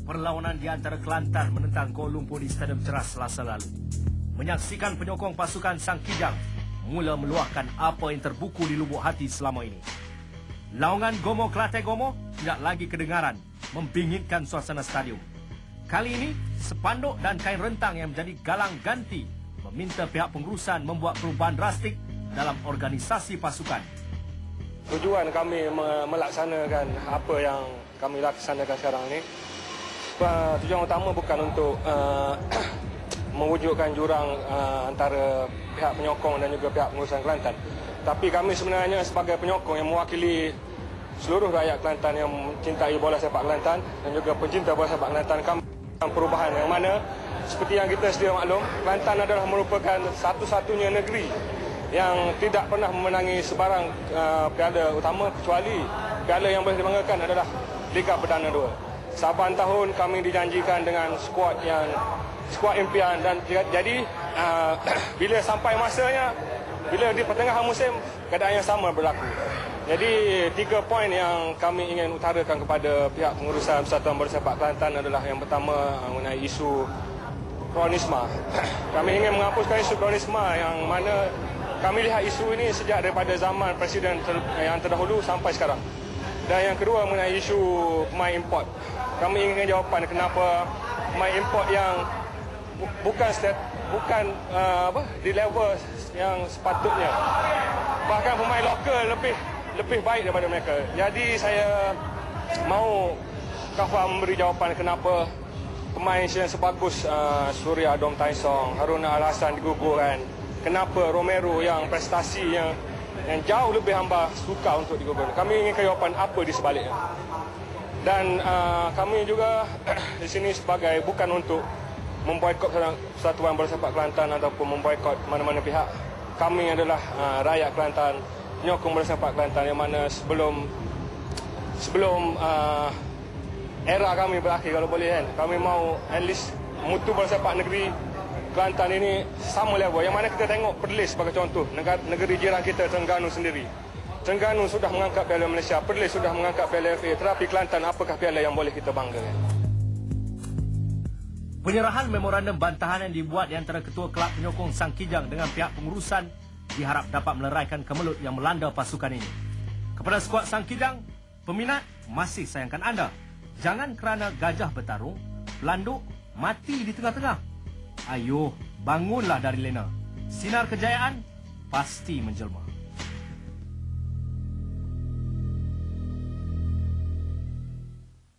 perlawanan di antara Kelantan menentang Kuala Lumpur di Stadium Ceras Selasa lalu. Menyaksikan penyokong pasukan Sang Kijang mula meluahkan apa yang terbuku di lubuk hati selama ini. Laungan Gomo Kelate Gomo tidak lagi kedengaran, membingitkan suasana stadium. Kali ini, sepanduk dan kain rentang yang menjadi galang ganti meminta pihak pengurusan membuat perubahan drastik dalam organisasi pasukan. Tujuan kami melaksanakan apa yang kami laksanakan sekarang ini, tujuan utama bukan untuk mewujudkan jurang antara pihak penyokong dan juga pihak pengurusan Kelantan. Tapi kami sebenarnya sebagai penyokong yang mewakili seluruh rakyat Kelantan yang mencintai bola sepak Kelantan dan juga pencinta bola sepak Kelantan, kami melakukan perubahan yang mana seperti yang kita sedia maklum, Kelantan adalah merupakan satu-satunya negeri yang tidak pernah memenangi sebarang piala utama kecuali piala yang boleh dibanggakan adalah Liga Perdana 2. Saban tahun kami dijanjikan dengan skuad impian dan jadi bila sampai masanya, bila di pertengahan musim, keadaan yang sama berlaku. Jadi 3 poin yang kami ingin utarakan kepada pihak pengurusan Persatuan Bola Sepak Kelantan adalah yang pertama mengenai isu kronisma. Kami ingin menghapuskan isu kronisma yang mana kami lihat isu ini sejak daripada zaman Presiden yang terdahulu sampai sekarang. Dan yang kedua mengenai isu pemain import. Kami ingin jawapan kenapa pemain import yang bukan di level yang sepatutnya. Bahkan pemain lokal lebih baik daripada mereka. Jadi saya mahu Kafam memberi jawapan kenapa pemain yang sebagus Surya Dom Taisong, Haruna Al-Hassan digugurkan. Kenapa Romero yang prestasi yang jauh lebih hamba suka untuk digugurkan. Kami ingin jawapan apa di sebaliknya. Dan kami juga di sini sebagai bukan untuk memboikot Persatuan Bola Sepak Kelantan ataupun memboikot mana-mana pihak. Kami adalah rakyat Kelantan, penyokong bola sepak Kelantan yang mana sebelum era kami berakhir kalau boleh kan, kami mau at least mutu bola sepak negeri Kelantan ini sama level. Yang mana kita tengok Perlis sebagai contoh, negeri jiran kita Terengganu sendiri. Terengganu sudah mengangkat Piala Malaysia, Perlis sudah mengangkat Piala FA, tetapi Kelantan apakah piala yang boleh kita banggakan? Penyerahan memorandum bantahan yang dibuat di antara ketua kelab penyokong Sang Kijang dengan pihak pengurusan diharap dapat meleraikan kemelut yang melanda pasukan ini. Kepada skuad Sang Kijang, peminat masih sayangkan anda. Jangan kerana gajah bertarung, pelanduk mati di tengah-tengah. Ayuh, bangunlah dari lena. Sinar kejayaan pasti menjelma.